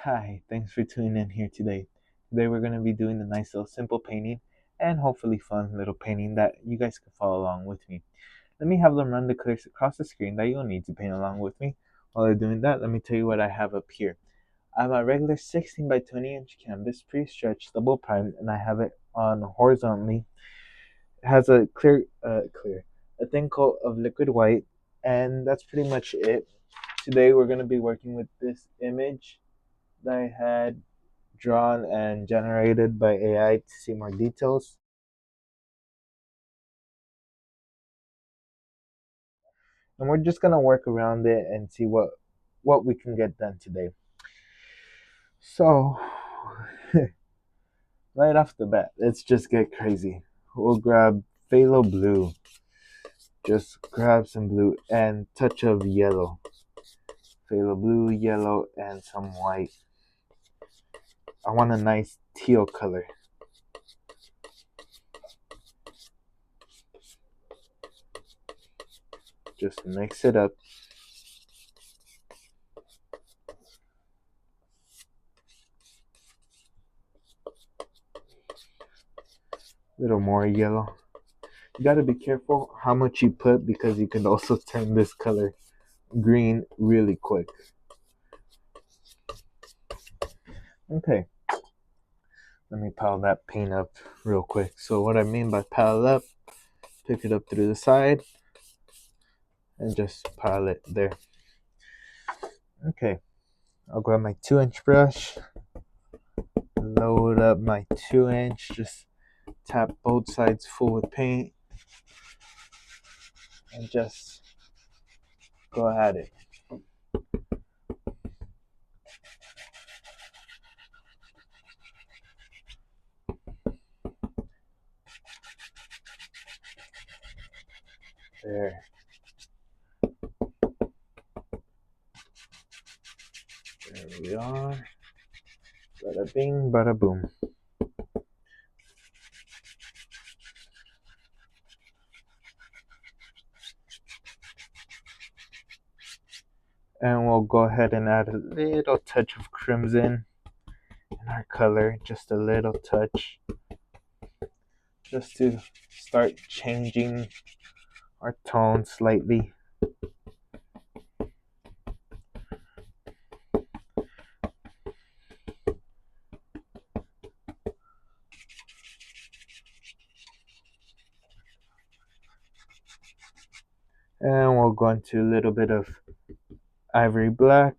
Hi, thanks for tuning in here today. Today we're going to be doing a nice little simple painting and hopefully fun little painting that you guys can follow along with me. Let me have them run the clicks across the screen that you'll need to paint along with me. While they're doing that, let me tell you what I have up here. I have a regular 16 by 20 inch canvas, pre-stretched, double primed, and I have it on horizontally. It has a a thin coat of liquid white, and that's pretty much it. Today we're going to be working with this image that I had drawn and generated by AI to see more details. And we're just gonna work around it and see what we can get done today. So right off the bat, let's just get crazy. We'll grab phthalo blue. Just grab some blue and touch of yellow. Phthalo blue, yellow, and some white. I want a nice teal color. Just mix it up. A little more yellow. You gotta be careful how much you put because you can also turn this color green really quick. Okay, let me pile that paint up real quick. So what I mean by pile up, pick it up through the side and just pile it there. Okay, I'll grab my 2-inch brush, load up my 2-inch, just tap both sides full with paint and just go at it. There. There we are. Bada bing, bada boom. And we'll go ahead and add a little touch of crimson in our color, just a little touch, just to start changing our tone slightly. And we'll go into a little bit of ivory black,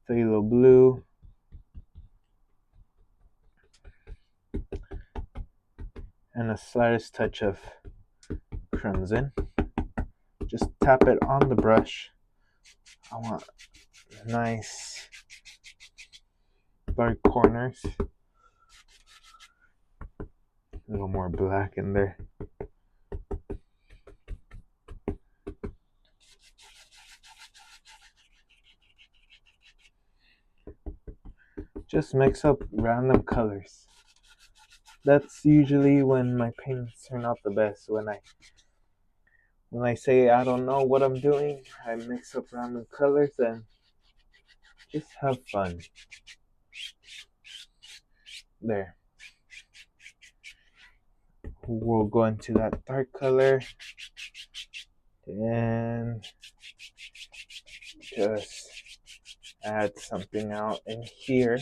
phthalo blue, and a slightest touch of crimson. Just tap it on the brush. I want nice dark corners. A little more black in there. Just mix up random colors. That's usually when my paintings turn out the best. When I say I don't know what I'm doing, I mix up random colors and just have fun. There. We'll go into that dark color and just add something out in here.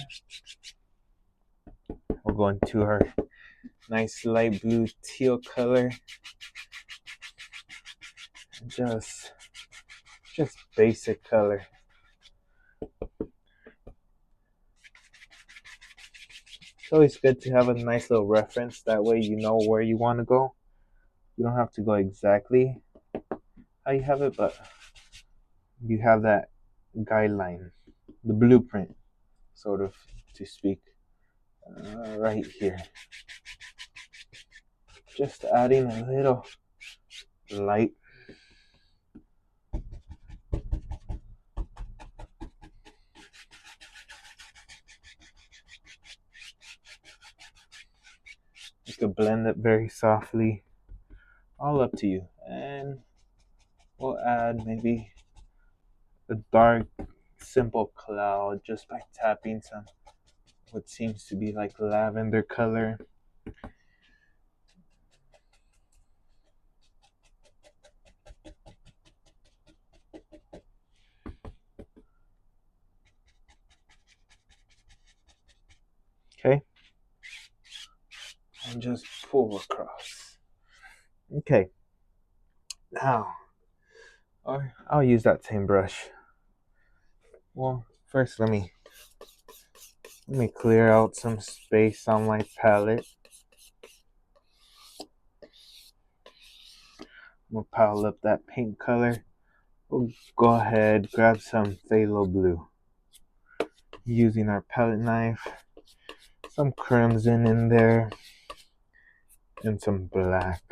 We'll go into our nice light blue teal color. Just basic color. It's always good to have a nice little reference. That way you know where you want to go. You don't have to go exactly how you have it, but you have that guideline, the blueprint, sort of, to speak, right here. Just adding a little light. You could blend it very softly, all up to you. And we'll add maybe a dark simple cloud just by tapping some what seems to be like lavender color. Okay. And just pull across. Okay. Now, I'll use that same brush. Well, first let me clear out some space on my palette. I'm gonna pile up that pink color. We'll go ahead, grab some phthalo blue. Using our palette knife, some crimson in there, and some black.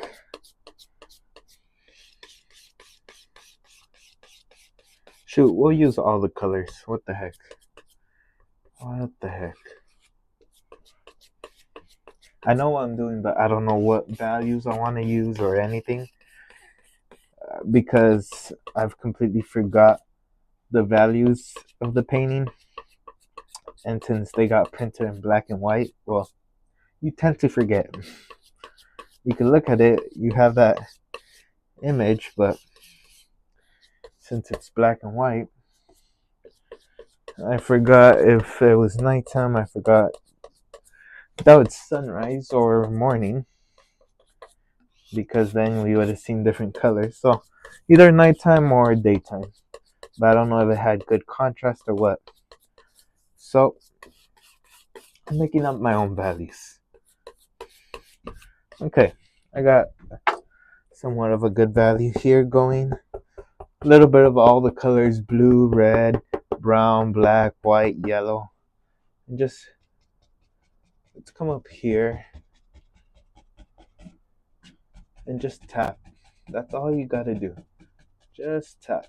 Shoot, we'll use all the colors. What the heck? What the heck? I know what I'm doing, but I don't know what values I want to use or anything. Because I've completely forgot the values of the painting. And since they got printed in black and white, well, you tend to forget. You can look at it, you have that image, but since it's black and white, I forgot if it was nighttime. I forgot that it's sunrise or morning, because then we would have seen different colors. So either nighttime or daytime, but I don't know if it had good contrast or what. So I'm making up my own values. Okay, I got somewhat of a good value here going. A little bit of all the colors: blue, red, brown, black, white, yellow. And just, let's come up here and just tap. That's all you gotta do. Just tap.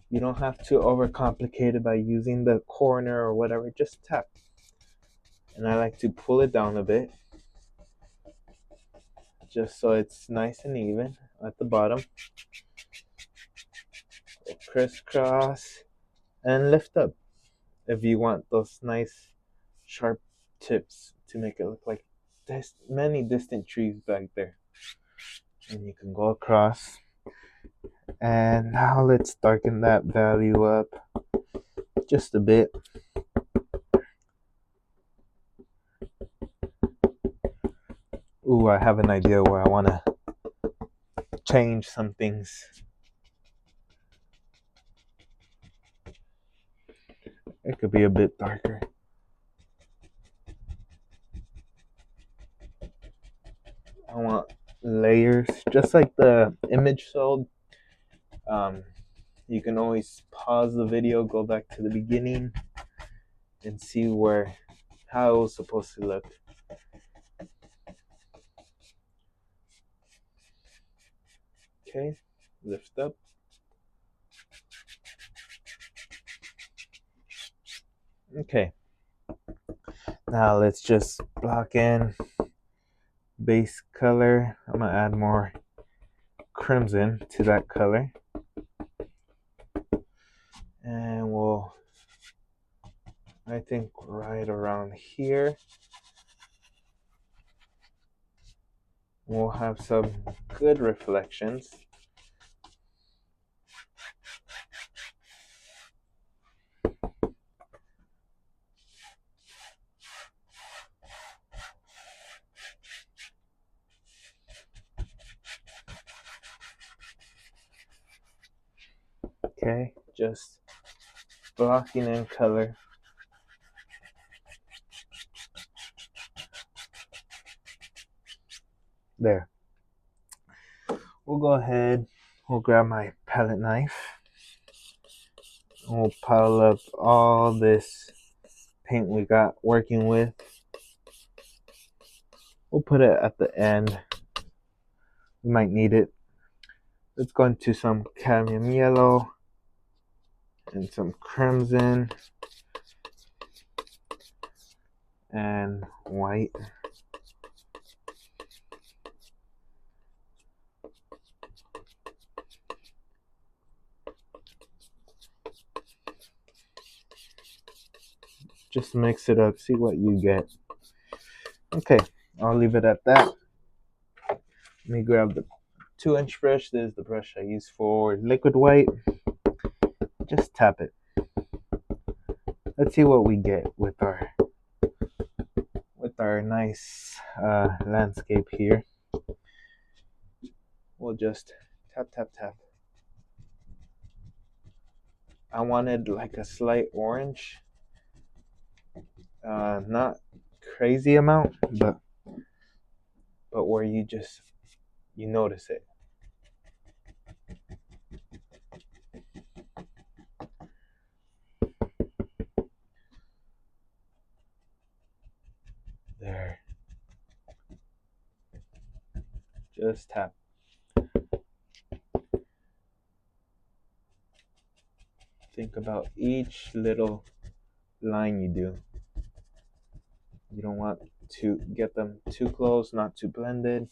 You don't have to overcomplicate it by using the corner or whatever. Just tap. And I like to pull it down a bit, just so it's nice and even at the bottom. Crisscross and lift up if you want those nice sharp tips to make it look like there's many distant trees back there. And you can go across. And now let's darken that value up just a bit. Ooh, I have an idea where I want to change some things. It could be a bit darker. I want layers, just like the image sold. You can always pause the video, go back to the beginning, and see how it was supposed to look. Okay, lift up. Okay, now let's just block in base color. I'm gonna add more crimson to that color, and I think right around here we'll have some good reflections. Okay, just blocking in color. There. We'll go ahead, we'll grab my palette knife. We'll pile up all this paint we got working with. We'll put it at the end. We might need it. Let's go into some cadmium yellow and some crimson and white. Just mix it up, see what you get. Okay, I'll leave it at that. Let me grab the 2-inch brush. This is the brush I use for liquid white. Just tap it. Let's see what we get with our nice landscape here. We'll just tap, tap, tap. I wanted like a slight orange, not crazy amount, but where you notice it. There. Just tap. Think about each little line you do. You don't want to get them too close, not too blended,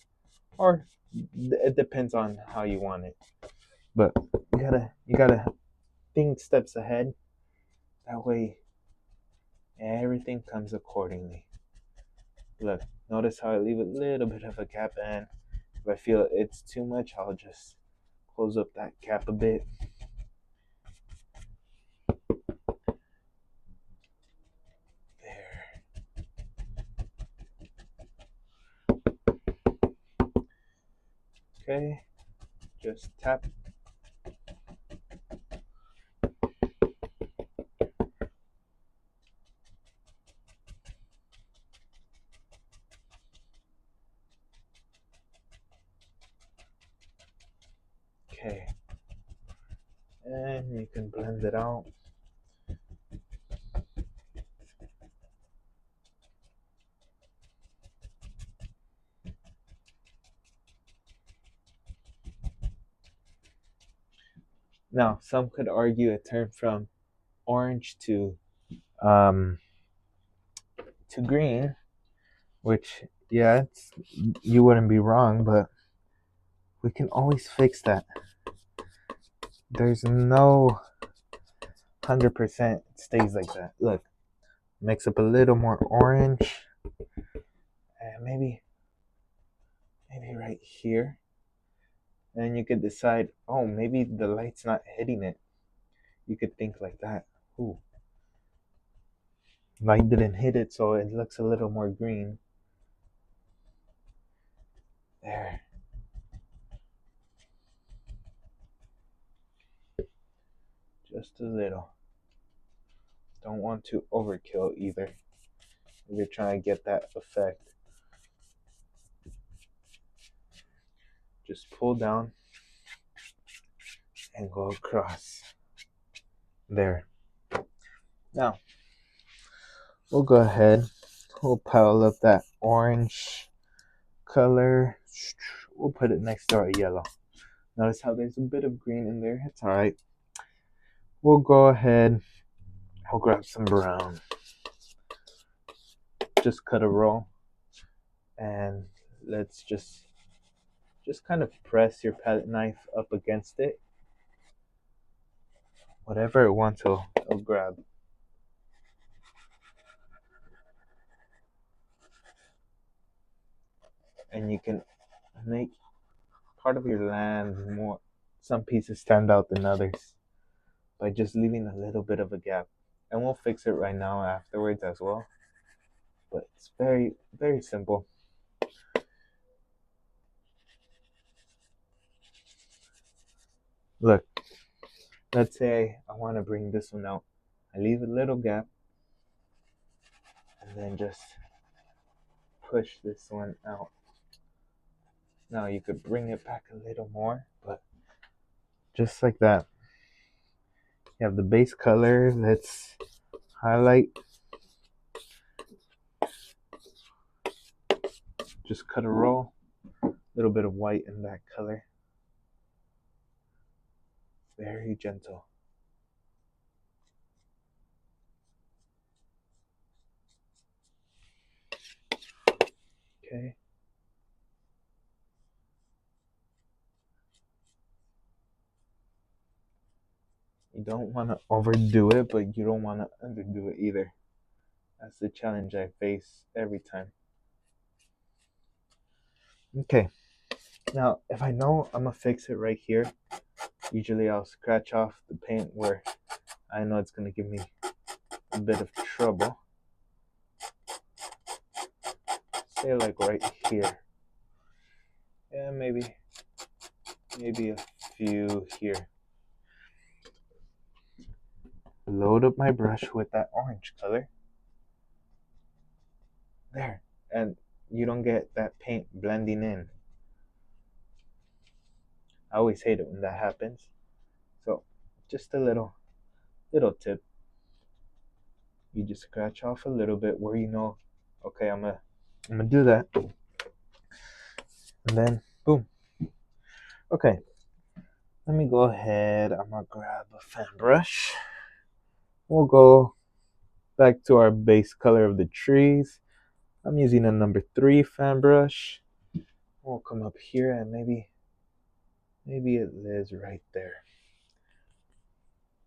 or it depends on how you want it. But you gotta think steps ahead. That way, everything comes accordingly. Look, notice how I leave a little bit of a gap, and if I feel it's too much, I'll just close up that gap a bit. There. Okay, just tap. Okay, and you can blend it out. Now, some could argue it turned from orange um to green, which yeah, you wouldn't be wrong, but we can always fix that. There's no 100% stays like that. Look, mix up a little more orange, and maybe right here. And you could decide, oh, maybe the light's not hitting it. You could think like that. Ooh, light didn't hit it, so it looks a little more green. There. Just a little. Don't want to overkill either if you're trying to get that effect. Just pull down and go across. There. Now, we'll go ahead. We'll pile up that orange color. We'll put it next to our yellow. Notice how there's a bit of green in there. It's alright. We'll go ahead. I'll grab some brown. Just cut a roll. And let's just kind of press your palette knife up against it. Whatever it wants, it'll grab. And you can make part of your land more, some pieces stand out than others by just leaving a little bit of a gap. And we'll fix it right now afterwards as well. But it's very, very simple. Look, let's say I want to bring this one out. I leave a little gap and then just push this one out. Now you could bring it back a little more, but just like that. You have the base color. Let's highlight. Just cut a roll. A little bit of white in that color. Very gentle. Okay. You don't want to overdo it, but you don't want to underdo it either. That's the challenge I face every time. Okay, now if I know I'm gonna fix it right here, usually I'll scratch off the paint where I know it's gonna give me a bit of trouble. Say like right here. Yeah, maybe a few here. Load up my brush with that orange color. There. And you don't get that paint blending in. I always hate it when that happens. So just a little tip. You just scratch off a little bit where you know, okay, I'm gonna do that. And then boom. Okay. Let me go ahead. I'm gonna grab a fan brush. We'll go back to our base color of the trees. I'm using a number 3 fan brush. We'll come up here and maybe it lives right there.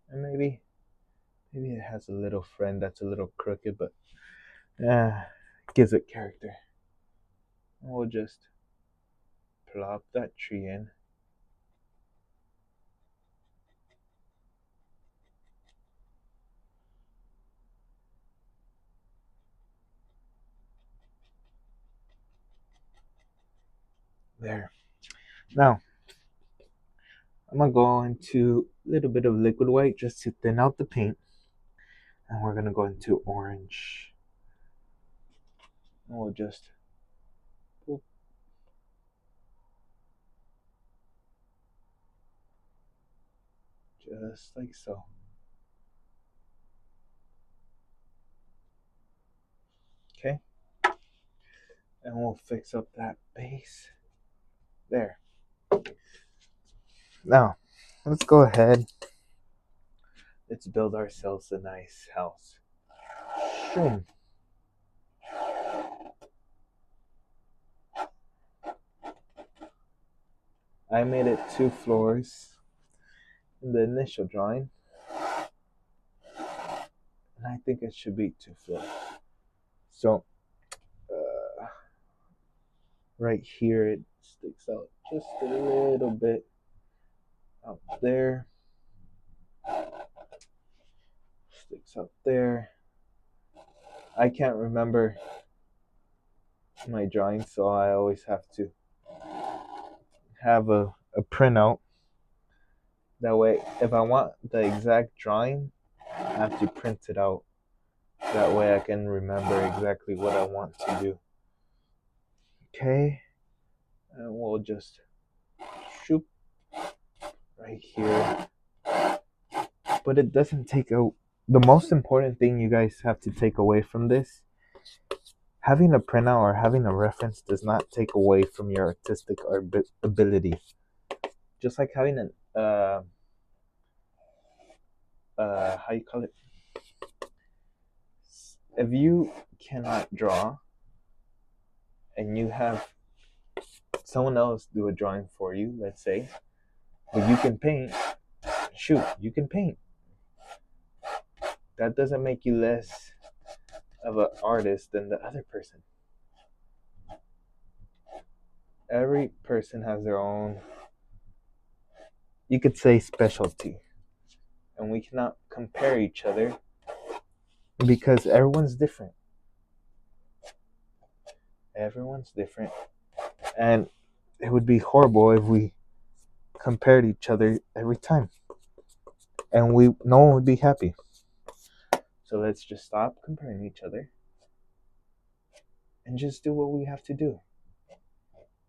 And maybe it has a little friend that's a little crooked, but gives it character. And we'll just plop that tree in. There. Now, I'm gonna go into a little bit of liquid white just to thin out the paint. And we're gonna go into orange. And we'll just boop. Just like so. Okay. And we'll fix up that base. There. Now, let's go ahead. Let's build ourselves a nice house. Shoom. I made it 2 floors in the initial drawing. And I think it should be 2 floors. So, right here it sticks out just a little bit out there. Sticks out there. I can't remember my drawing, so I always have to have a printout. That way, if I want the exact drawing, I have to print it out. That way I can remember exactly what I want to do. Okay, and we'll just shoot right here. But it doesn't take out. The most important thing you guys have to take away from this, having a printout or having a reference does not take away from your artistic ability. Just like having an how you call it? If you cannot draw and you have someone else do a drawing for you, let's say, but you can paint, shoot, you can paint. That doesn't make you less of an artist than the other person. Every person has their own, you could say, specialty. And we cannot compare each other because everyone's different. Everyone's different. And it would be horrible if we compared each other every time. And no one would be happy. So let's just stop comparing each other and just do what we have to do.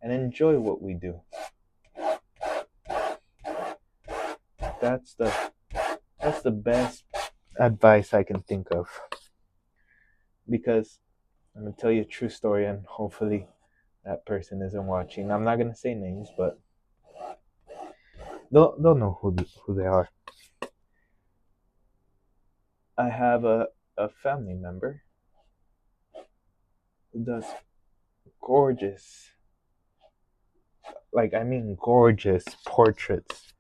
And enjoy what we do. That's the best advice I can think of. Because I'm gonna tell you a true story, and hopefully that person isn't watching. I'm not gonna say names, but they'll know who they are. I have a family member who does gorgeous, gorgeous portraits.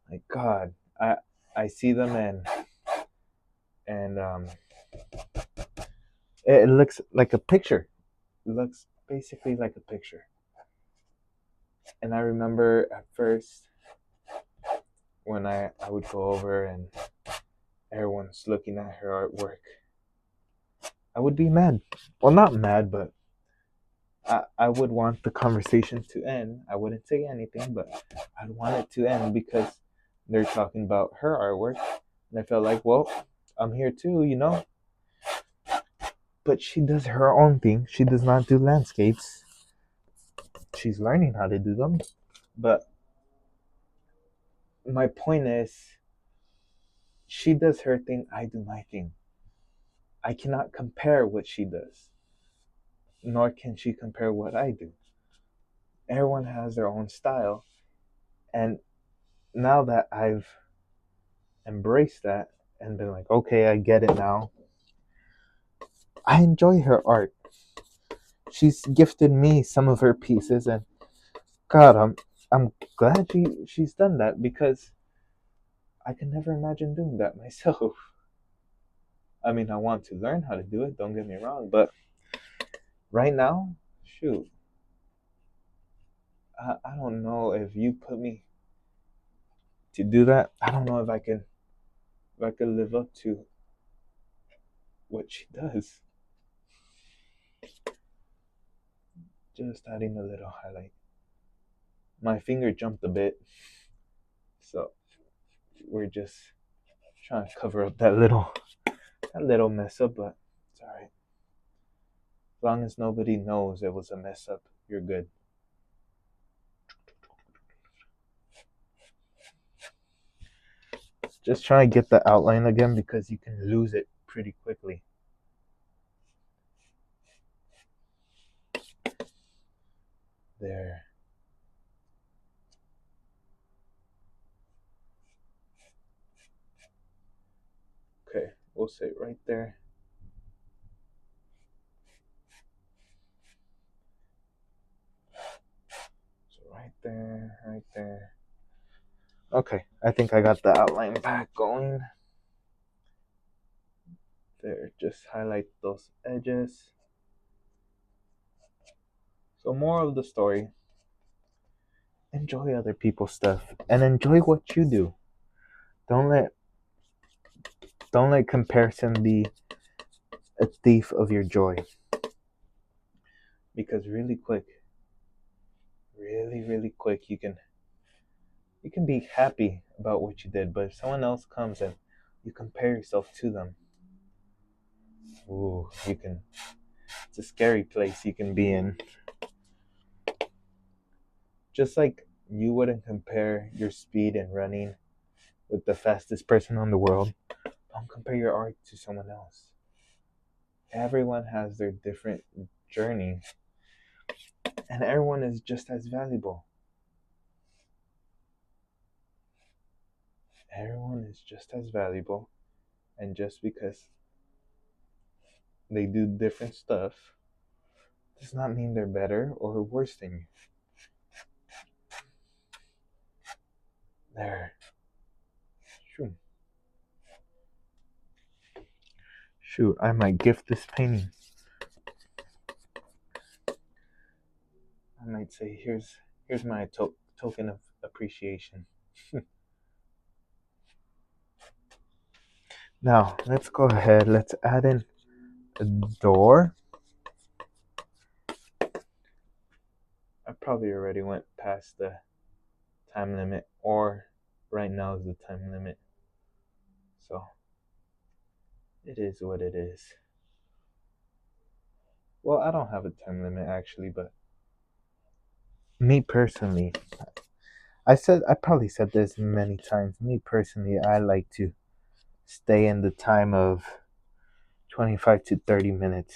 Like God, I see them and It looks like a picture. It looks basically like a picture. And I remember at first when I would go over and everyone's looking at her artwork, I would be mad. Well, not mad, but I would want the conversation to end. I wouldn't say anything, but I'd want it to end because they're talking about her artwork. And I felt like, well, I'm here too, you know? But she does her own thing. She does not do landscapes. She's learning how to do them. But my point is, she does her thing, I do my thing. I cannot compare what she does, nor can she compare what I do. Everyone has their own style. And now that I've embraced that and been like, okay, I get it now, I enjoy her art. She's gifted me some of her pieces, and God, I'm glad she's done that because I can never imagine doing that myself. I mean, I want to learn how to do it, don't get me wrong, but right now, shoot, I don't know if you put me to do that. I don't know if I can live up to what she does. Just adding a little highlight. My finger jumped a bit, so we're just trying to cover up that little mess up, but it's alright. As long as nobody knows it was a mess up, you're good. Just try to get the outline again because you can lose it pretty quickly. There. Okay, we'll say it right there. So right there, right there. Okay, I think I got the outline back going. There, just highlight those edges. So moral of the story, enjoy other people's stuff and enjoy what you do. Don't let don't let comparison be a thief of your joy. Because really quick you can be happy about what you did, but if someone else comes and you compare yourself to them, ooh, you can it's a scary place you can be in. Just like you wouldn't compare your speed in running with the fastest person on the world, don't compare your art to someone else. Everyone has their different journey, and everyone is just as valuable. Everyone is just as valuable, and just because they do different stuff does not mean they're better or worse than you. There. Shoot. Shoot, I might gift this painting. I might say, here's my token of appreciation. Now, let's go ahead. Let's add in a door. I probably already went past the time limit, or right now is the time limit. So, it is what it is. Well, I don't have a time limit actually, but me personally, I probably said this many times. Me personally, I like to stay in the time of 25 to 30 minutes.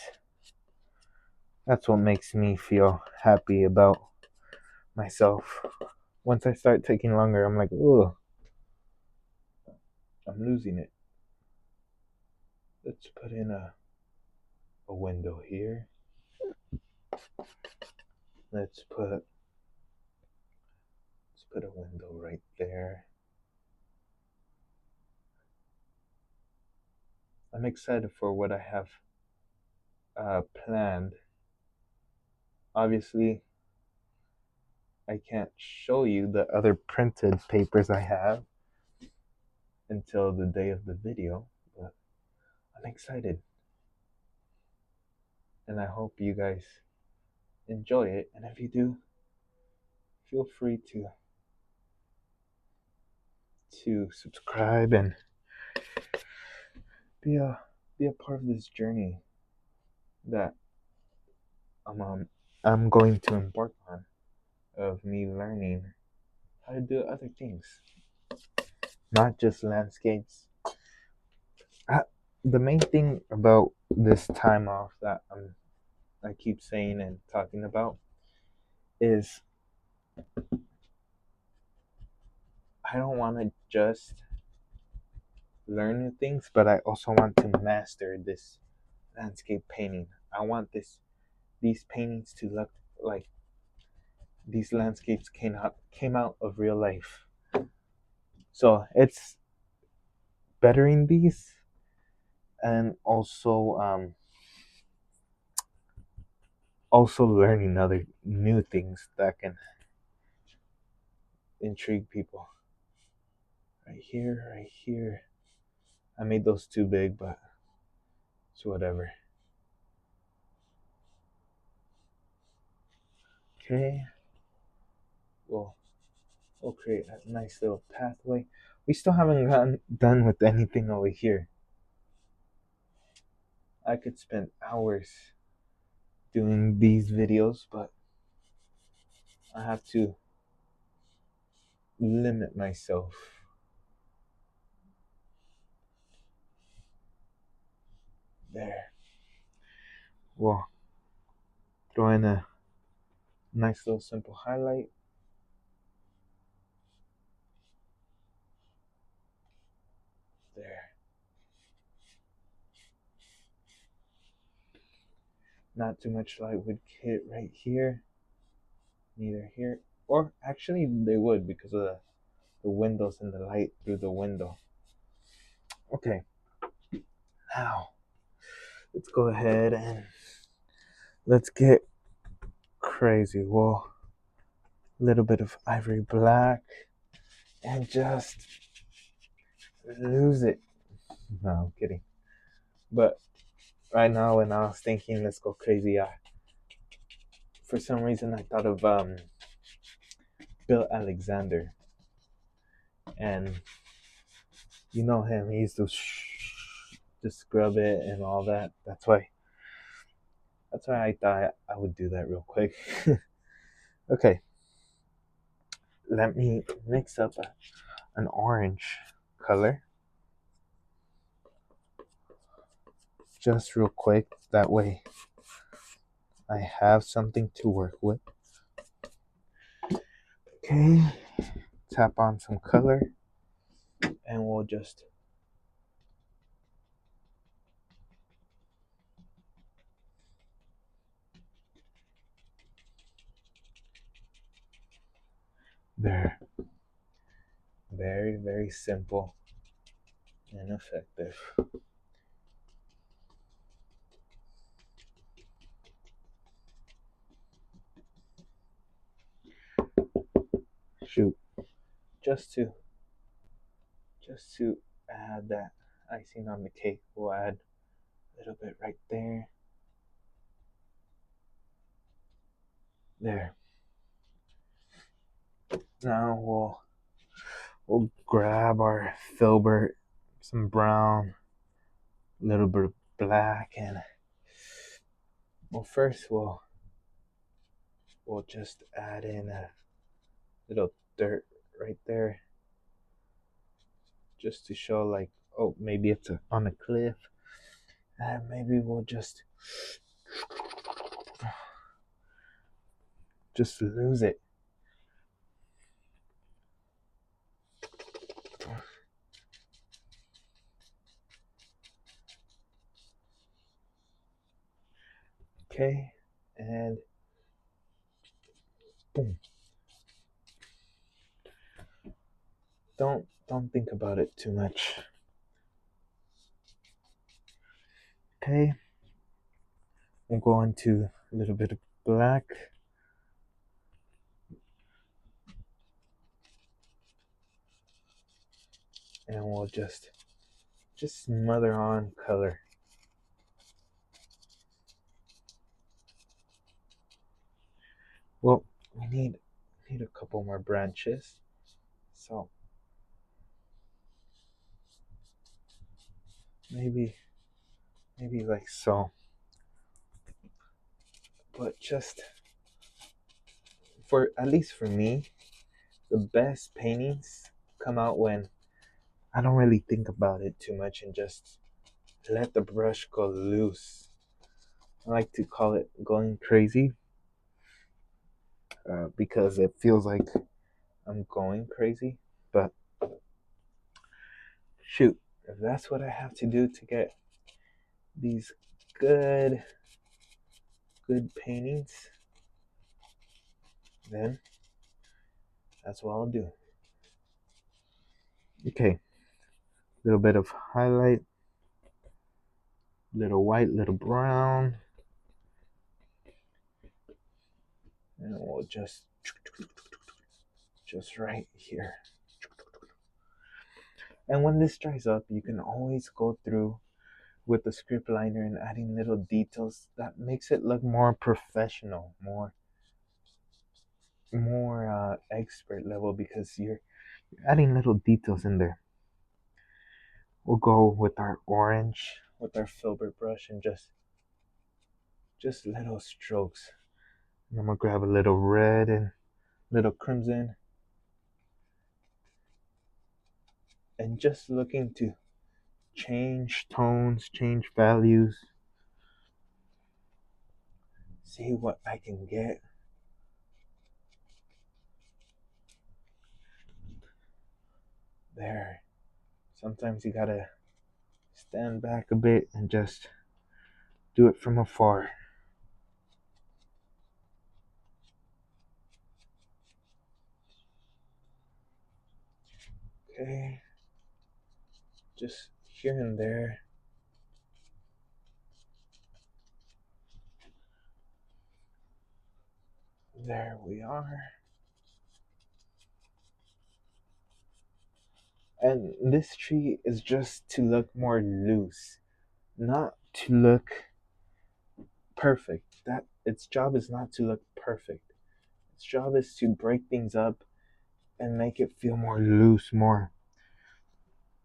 That's what makes me feel happy about myself. Once I start taking longer, I'm like, oh, I'm losing it. Let's put in a window here. Let's put a window right there. I'm excited for what I have planned. Obviously, I can't show you the other printed papers I have until the day of the video, but I'm excited. And I hope you guys enjoy it. And if you do, feel free to subscribe and be a part of this journey that I'm going to embark on, of me learning how to do other things, not just landscapes. The main thing about this time off that I keep saying and talking about is I don't want to just learn new things, but I also want to master this landscape painting. I want these paintings to look like these landscapes came out of real life. So it's bettering these, and also learning other new things that can intrigue people. Right here, right here. I made those too big, but it's whatever. Okay. We'll create a nice little pathway. We still haven't gotten done with anything over here. I could spend hours doing these videos, but I have to limit myself. There. We'll throw in a nice little simple highlight. There. Not too much light would hit right here. Neither here. Or actually they would, because of the windows and the light through the window. Okay. Now let's go ahead and let's get crazy. Well, a little bit of ivory black and just lose it. No, I'm kidding. But right now, when I was thinking, let's go crazy, for some reason I thought of Bill Alexander, and you know him. He used to just scrub it and all that. That's why I thought I would do that real quick. Okay, let me mix up an orange color just real quick. That way I have something to work with. Okay, tap on some color and we'll just there. Very, very simple and effective. Shoot, just to add that icing on the cake, we'll add a little bit right there. There. Now we'll grab our filbert, some brown, a little bit of black, and first we'll just add in a little dirt right there, just to show like, oh, maybe it's on a cliff, and maybe we'll just lose it. Okay, and boom. Don't think about it too much. Okay, We'll go into a little bit of black. And we'll just smother on color. Well, we need a couple more branches. So maybe like so. But just for, at least for me, the best paintings come out when I don't really think about it too much and just let the brush go loose. I like to call it going crazy, because it feels like I'm going crazy. But shoot, if that's what I have to do to get these good paintings, then that's what I'll do. Okay, little bit of highlight, little white, little brown, and we'll just right here. And when this dries up, you can always go through with the script liner and adding little details that makes it look more professional, more expert level, because you're adding little details in there. We'll go with our orange with our filbert brush and just little strokes. And I'm gonna grab a little red and little crimson, and just looking to change tones, change values, see what I can get. There. Sometimes you gotta stand back a bit and just do it from afar. Okay. Just here and there. There we are. And this tree is just to look more loose, not to look perfect. That its job is not to look perfect. Its job is to break things up and make it feel more loose, more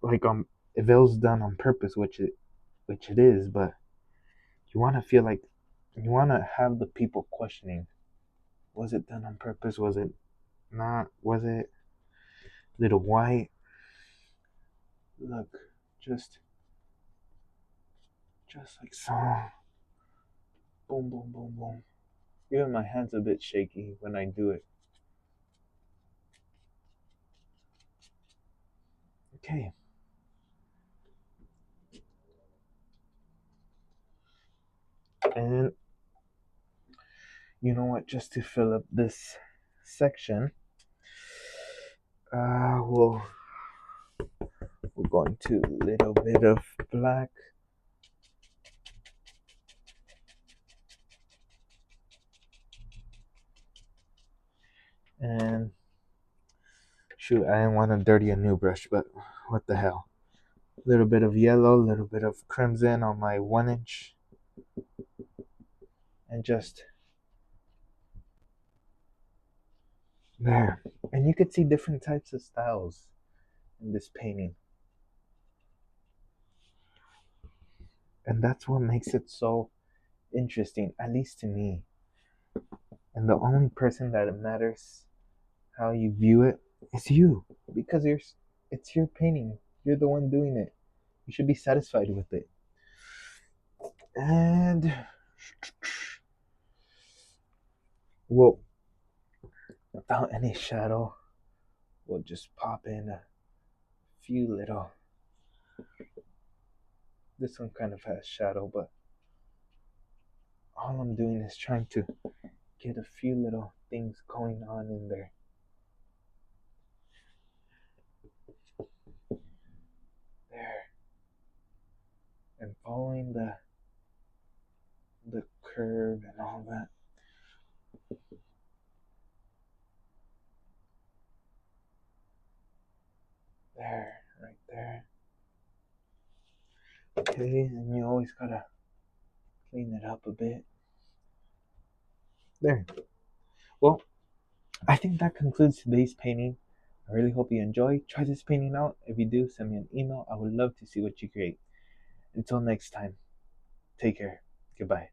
like if it was done on purpose, which it is, but you want to feel like you want to have the people questioning, was it done on purpose? Was it not? Was it little white? Look, just like so. Boom, boom, boom, boom. Even my hand's a bit shaky when I do it. Okay. And you know what? Just to fill up this section, we'll go into a little bit of black. And shoot, I didn't want to dirty a new brush, but what the hell. A little bit of yellow, a little bit of crimson on my 1 inch. And just there. And you could see different types of styles in this painting. And that's what makes it so interesting, at least to me. And the only person that it matters how you view it is you, because it's your painting. You're the one doing it. You should be satisfied with it. And well, without any shadow, we'll just pop in a few little. This one kind of has shadow, but all I'm doing is trying to get a few little things going on in there. There. And following the curve and all that. There, right there. Okay, and you always gotta clean it up a bit. There. Well, I think that concludes today's painting. I really hope you enjoy. Try this painting out. If you do, send me an email. I would love to see what you create. Until next time, take care. Goodbye.